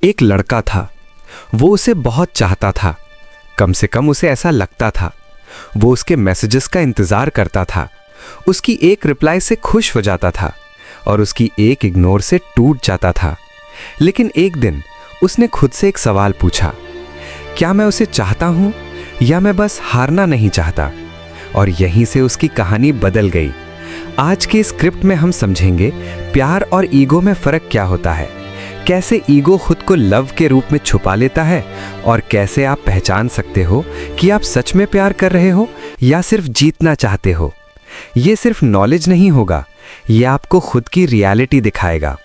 एक लड़का था। वो उसे बहुत चाहता था, कम से कम उसे ऐसा लगता था। वो उसके मैसेजेस का इंतजार करता था, उसकी एक रिप्लाई से खुश हो जाता था और उसकी एक इग्नोर से टूट जाता था। लेकिन एक दिन उसने खुद से एक सवाल पूछा, क्या मैं उसे चाहता हूं या मैं बस हारना नहीं चाहता? और यहीं से उसकी कहानी बदल गई। आज के स्क्रिप्ट में हम समझेंगे प्यार और ईगो में फर्क क्या होता है, कैसे ईगो खुद को लव के रूप में छुपा लेता है और कैसे आप पहचान सकते हो कि आप सच में प्यार कर रहे हो या सिर्फ जीतना चाहते हो। ये सिर्फ नॉलेज नहीं होगा, ये आपको खुद की रियलिटी दिखाएगा।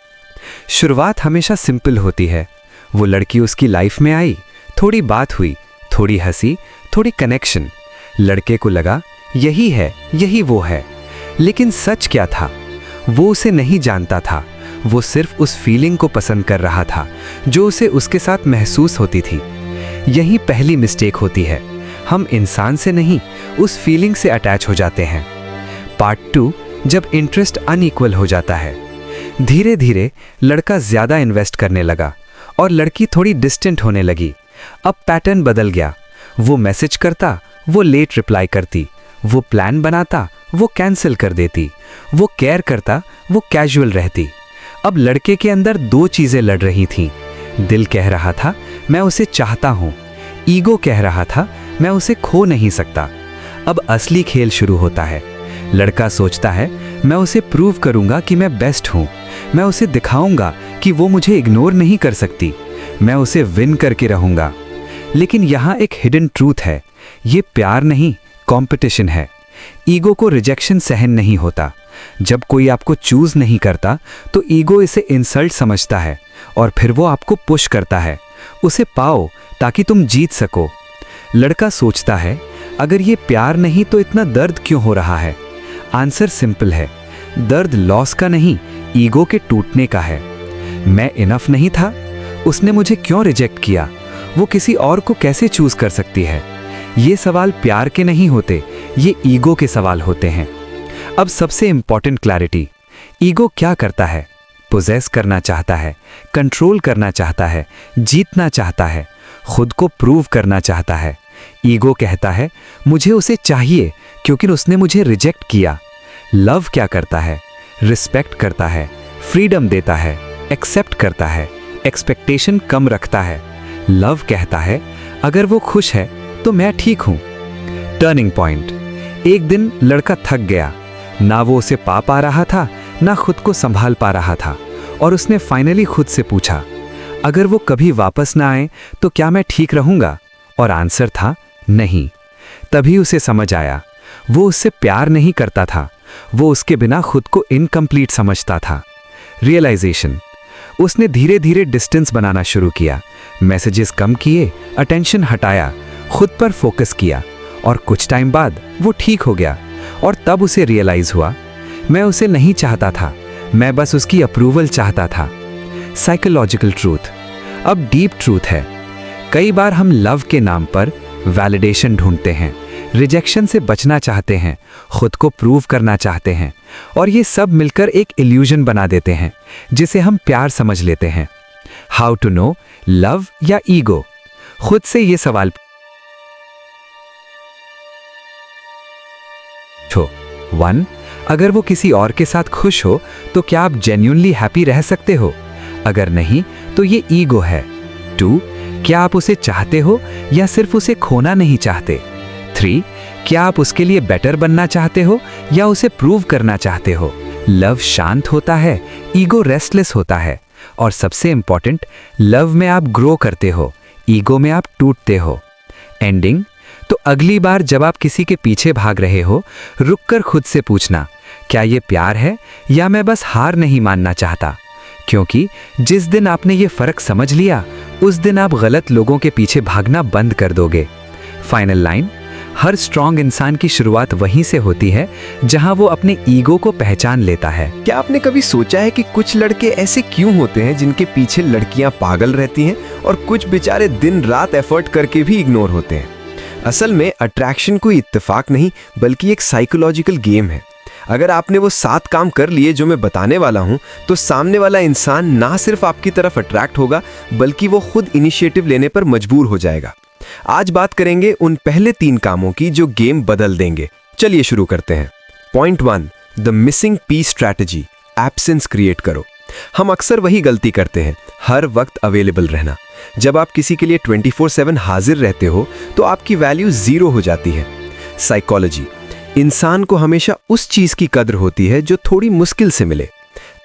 शुरुआत हमेशा सिंपल होती है। वो लड़की उसकी लाइफ में आई, थोड़ी बात हुई, थोड़ी हंसी, थोड़ी कनेक्शन। लड़के को लगा यही है, यही वो है। लेकिन सच क्या था? वो उसे नहीं जानता था। वो सिर्फ उस फीलिंग को पसंद कर रहा था जो उसे उसके साथ महसूस होती थी। यही पहली मिस्टेक होती है, हम इंसान से नहीं उस फीलिंग से अटैच हो जाते हैं। पार्ट 2, जब इंटरेस्ट अनइक्वल हो जाता है। धीरे धीरे लड़का ज्यादा इन्वेस्ट करने लगा और लड़की थोड़ी डिस्टेंट होने लगी। अब पैटर्न बदल गया। वो मैसेज करता, वो लेट रिप्लाई करती। वो प्लान बनाता, वो कैंसिल कर देती। वो केयर करता, वो कैजुअल रहती। अब लड़के के अंदर दो चीजें लड़ रही थीं। दिल कह रहा था मैं उसे चाहता हूं, ईगो कह रहा था मैं उसे खो नहीं सकता। अब असली खेल शुरू होता है। लड़का सोचता है मैं उसे प्रूव करूंगा कि मैं बेस्ट हूं, मैं उसे दिखाऊंगा कि वो मुझे इग्नोर नहीं कर सकती, मैं उसे विन करके रहूंगा। लेकिन यहाँ एक हिडन ट्रूथ है, ये प्यार नहीं कंपटीशन है। ईगो को रिजेक्शन सहन नहीं होता। जब कोई आपको चूज नहीं करता तो ईगो इसे इंसल्ट समझता है और फिर वो आपको पुश करता है, उसे पाओ ताकि तुम जीत सको। लड़का सोचता है अगर ये प्यार नहीं तो इतना दर्द क्यों हो रहा है? आंसर सिंपल है, दर्द लॉस का नहीं, ईगो के टूटने का है। मैं इनफ नहीं था, उसने मुझे क्यों रिजेक्ट किया, वो किसी और को कैसे चूज कर सकती है? ये सवाल प्यार के नहीं होते, ये ईगो के सवाल होते हैं। अब सबसे इंपॉर्टेंट क्लैरिटी, ईगो क्या करता है? पोजेस करना चाहता है, कंट्रोल करना चाहता है, जीतना चाहता है, खुद को प्रूव करना चाहता है। ईगो कहता है मुझे उसे चाहिए क्योंकि उसने मुझे रिजेक्ट किया। लव क्या करता है? रिस्पेक्ट करता है, फ्रीडम देता है, एक्सेप्ट करता है, एक्सपेक्टेशन कम रखता है। लव कहता है अगर वो खुश है तो मैं ठीक हूं। टर्निंग पॉइंट, एक दिन लड़का थक गया, ना वो उसे पा रहा था, ना खुद को संभाल पा रहा था, और उसने फाइनली खुद से पूछा अगर वो कभी वापस ना आए तो क्या मैं ठीक रहूंगा? और आंसर था नहीं। तभी उसे समझ आया वो उससे प्यार नहीं करता था, वो उसके बिना खुद को इनकम्प्लीट समझता था। रियलाइजेशन, उसने धीरे धीरे डिस्टेंस बनाना शुरू किया, मैसेजेस कम किए, अटेंशन हटाया, खुद पर फोकस किया, और कुछ टाइम बाद वो ठीक हो गया। और तब उसे रियलाइज हुआ मैं उसे नहीं चाहता था, मैं बस उसकी अप्रूवल चाहता था। Psychological truth. अब डीप ट्रूथ है, कई बार हम लव के नाम पर वैलिडेशन ढूंढते हैं, रिजेक्शन से बचना चाहते हैं, खुद को प्रूव करना चाहते हैं, और ये सब मिलकर एक इल्यूजन बना देते हैं जिसे हम प्यार समझ लेते हैं। हाउ टू नो, लव या ईगो? खुद से ये सवाल पूछो। 1, अगर वो किसी और के साथ खुश हो तो क्या आप जेन्युइनली हैप्पी रह सकते हो? अगर नहीं तो ये ईगो है। 2, क्या आप उसे चाहते हो या सिर्फ उसे खोना नहीं चाहते? 3, क्या आप उसके लिए बेटर बनना चाहते हो या उसे प्रूव करना चाहते हो? लव शांत होता है, ईगो रेस्टलेस होता है। और सबसे इंपॉर्टेंट, लव में आप ग्रो करते हो, ईगो में आप टूटते हो। एंडिंग, तो अगली बार जब आप किसी के पीछे भाग रहे हो, रुककर खुद से पूछना क्या ये प्यार है या मैं बस हार नहीं मानना चाहता? क्योंकि जिस दिन आपने ये फर्क समझ लिया उस दिन आप गलत लोगों के पीछे भागना बंद कर दोगे। फाइनल लाइन, हर स्ट्रांग इंसान की शुरुआत वहीं से होती है जहां वो अपने ईगो को पहचान लेता है। क्या आपने कभी सोचा है कि कुछ लड़के ऐसे क्यों होते हैं जिनके पीछे लड़कियां पागल रहती हैं और कुछ बेचारे दिन रात एफर्ट करके भी इग्नोर होते हैं? असल में अट्रैक्शन कोई इत्तेफाक नहीं बल्कि एक साइकोलॉजिकल गेम है। अगर आपने वो 7 काम कर लिए जो मैं बताने वाला हूं, तो सामने वाला इंसान ना सिर्फ आपकी तरफ अट्रैक्ट होगा, बल्कि वो खुद इनिशिएटिव लेने पर मजबूर हो जाएगा। आज बात करेंगे उन पहले 3 कामों की जो गेम बदल देंगे। चलिए शुरू करते हैं। Point 1, the missing piece strategy, absence create करो। हम अक्सर वही गलती करते हैं, हर वक्त अवेलेबल रहना। जब आप किसी के लिए 24/7 हाजिर रहते हो तो आपकी वैल्यू 0 हो जाती है। साइकोलॉजी, इंसान को हमेशा उस चीज की कद्र होती है जो थोड़ी मुश्किल से मिले।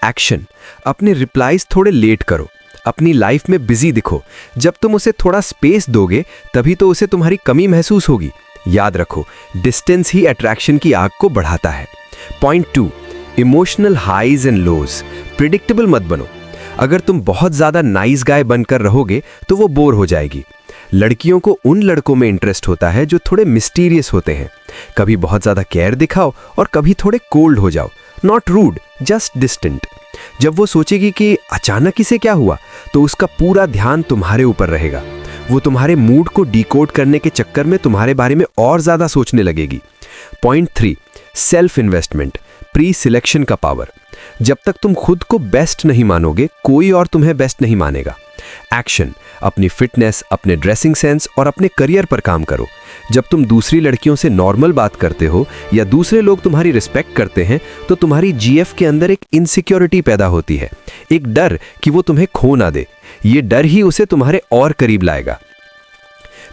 एक्शन, अपने रिप्लाईज थोड़े लेट करो, अपनी लाइफ में बिजी दिखो। जब तुम उसे थोड़ा स्पेस दोगे तभी तो उसे तुम्हारी कमी महसूस होगी। याद रखो, डिस्टेंस ही अट्रैक्शन की आग को बढ़ाता है। Point 2, emotional highs and lows, predictable मत बनो। अगर तुम बहुत ज्यादा नाइस गाय बनकर रहोगे तो वो बोर हो जाएगी। लड़कियों को उन लड़कों में इंटरेस्ट होता है जो थोड़े मिस्टीरियस होते हैं। कभी बहुत ज्यादा केयर दिखाओ और कभी थोड़े कोल्ड हो जाओ। Not rude, just distant. जब वो सोचेगी कि अचानक इसे क्या हुआ, तो उसका पूरा ध्यान तुम्हारे ऊपर रहेगा। वो तुम्हारे मूड को डिकोड करने के चक्कर में तुम्हारे बारे में और ज्यादा सोचने लगेगी। Point 3, self investment, pre selection का पावर। जब तक तुम खुद को बेस्ट नहीं मानोगे, कोई और तुम्हें बेस्ट नहीं मानेगा। एक्शन, अपनी फिटनेस, अपने ड्रेसिंग सेंस और अपने करियर पर काम करो। जब तुम दूसरी लड़कियों से नॉर्मल बात करते हो या दूसरे लोग तुम्हारी रिस्पेक्ट करते हैं, तो तुम्हारी जीएफ के अंदर एक इनसिक्योरिटी पैदा होती है, एक डर कि वो तुम्हें खो ना दे। ये डर ही उसे तुम्हारे और करीब लाएगा।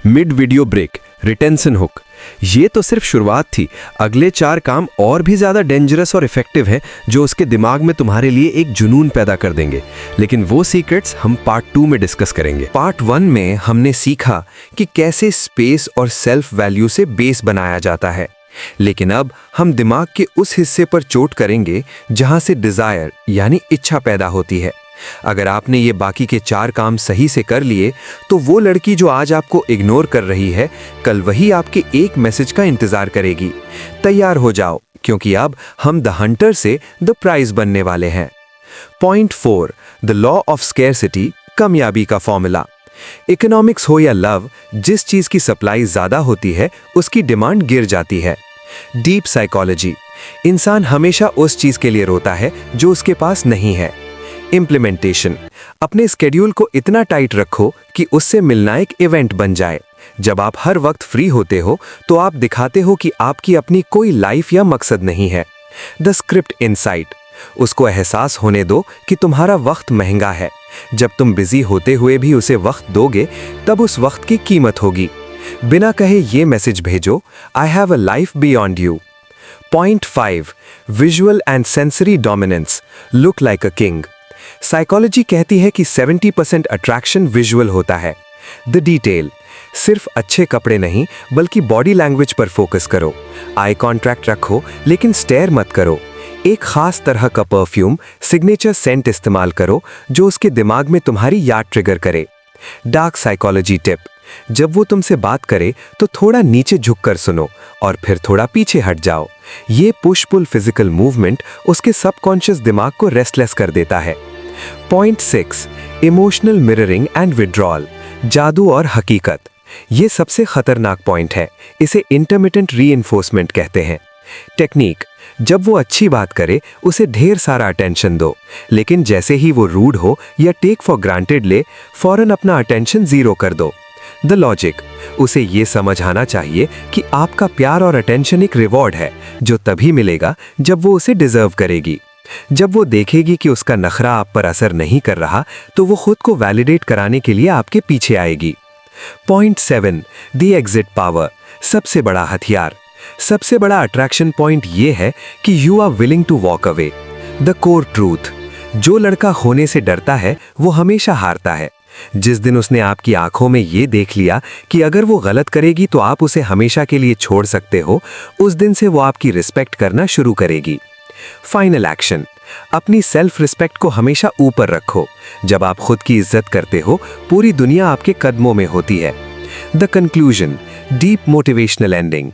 Mid video break, retention hook, ये तो सिर्फ शुरुआत थी। अगले 4 काम और भी ज्यादा डेंजरस और इफेक्टिव हैं, जो उसके दिमाग में तुम्हारे लिए एक जुनून पैदा कर देंगे। लेकिन वो सीक्रेट्स हम पार्ट 2 में डिस्कस करेंगे। पार्ट 1 में हमने सीखा कि कैसे स्पेस और सेल्फ वैल्यू से बेस बनाया जाता है, लेकिन अब हम दिमाग के उस हिस्से पर चोट करेंगे जहां से डिजायर यानी इच्छा पैदा होती है। अगर आपने ये बाकी के 4 काम सही से कर लिए, तो वो लड़की जो आज आपको इग्नोर कर रही है, कल वही आपके एक मैसेज का इंतजार करेगी। तैयार हो जाओ, क्योंकि अब हम द हंटर से द प्राइज बनने वाले हैं। Point 4, the law of scarcity, कामयाबी का फॉर्मूला। इकोनॉमिक्स हो या लव, जिस चीज की सप्लाई ज्यादा होती है उसकी डिमांड गिर जाती है। डीप साइकोलॉजी, इंसान हमेशा उस चीज के लिए रोता है जो उसके पास नहीं है। इम्प्लीमेंटेशन, अपने स्केड्यूल को इतना टाइट रखो कि उससे मिलना एक इवेंट बन जाए। जब आप हर वक्त फ्री होते हो तो आप दिखाते हो कि आपकी अपनी कोई लाइफ या मकसद नहीं है। द स्क्रिप्ट इनसाइट, उसको एहसास होने दो कि तुम्हारा वक्त महंगा है। जब तुम बिजी होते हुए भी उसे वक्त दोगे, तब उस वक्त की कीमत होगी। बिना कहे ये मैसेज भेजो, I have a life beyond you. Point 5, visual and sensory dominance, look like a king. Psychology कहती है कि 70% अट्रैक्शन विजुअल होता है। द डिटेल, सिर्फ अच्छे कपड़े नहीं बल्कि बॉडी लैंग्वेज पर फोकस करो। आई कॉन्ट्रैक्ट रखो लेकिन स्टेयर मत करो। एक खास तरह का परफ्यूम, सिग्नेचर सेंट इस्तेमाल करो जो उसके दिमाग में तुम्हारी याद ट्रिगर करे। डार्क साइकोलॉजी टिप, जब वो तुमसे बात करे तो थोड़ा नीचे झुककर सुनो और फिर थोड़ा पीछे हट जाओ। ये पुश पुल फिजिकल मूवमेंट उसके सबकॉन्शियस दिमाग को रेस्टलेस कर देता है। Point 6, emotional mirroring and withdrawal, जादू और हकीकत। ये सबसे खतरनाक पॉइंट है। इसे इंटरमिटेंट रीइंफोर्समेंट कहते हैं। टेक्निक, जब वो अच्छी बात करे उसे ढेर सारा अटेंशन दो, लेकिन जैसे ही वो रूड हो या टेक फॉर ग्रांटेड ले, फौरन अपना अटेंशन 0 कर दो। द लॉजिक, उसे ये समझ आना चाहिए कि आपका प्यार और अटेंशन एक रिवॉर्ड है जो तभी मिलेगा जब वो उसे डिजर्व करेगी। जब वो देखेगी कि उसका नखरा आप पर असर नहीं कर रहा, तो वो खुद को वैलिडेट कराने के लिए आपके पीछे आएगी। पॉइंट 7, द एग्जिट पावर, सबसे बड़ा हथियार। सबसे बड़ा अट्रैक्शन पॉइंट ये है कि you are willing to walk away. The core truth, जो लड़का होने से डरता है वो हमेशा हारता है। जिस दिन उसने आपकी आंखों में ये देख लिया कि अगर वो गलत करेगी तो आप उसे हमेशा के लिए छोड़ सकते हो, उस दिन से वो आपकी रिस्पेक्ट करना शुरू करेगी। फाइनल एक्शन, अपनी सेल्फ रिस्पेक्ट को हमेशा ऊपर रखो। जब आप खुद की इज्जत करते हो, पूरी दुनिया आपके कदमों में होती है। The conclusion, deep motivational ending,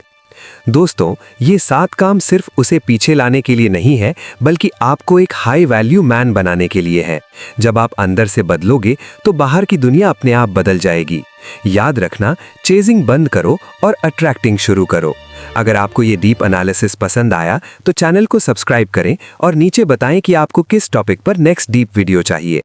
दोस्तों, ये 7 काम सिर्फ उसे पीछे लाने के लिए नहीं है, बल्कि आपको एक हाई वैल्यू मैन बनाने के लिए है। जब आप अंदर से बदलोगे तो बाहर की दुनिया अपने आप बदल जाएगी। याद रखना, चेजिंग बंद करो और अट्रैक्टिंग शुरू करो। अगर आपको ये डीप एनालिसिस पसंद आया तो चैनल को सब्सक्राइब करें और नीचे बताएं कि आपको किस टॉपिक पर नेक्स्ट डीप वीडियो चाहिए।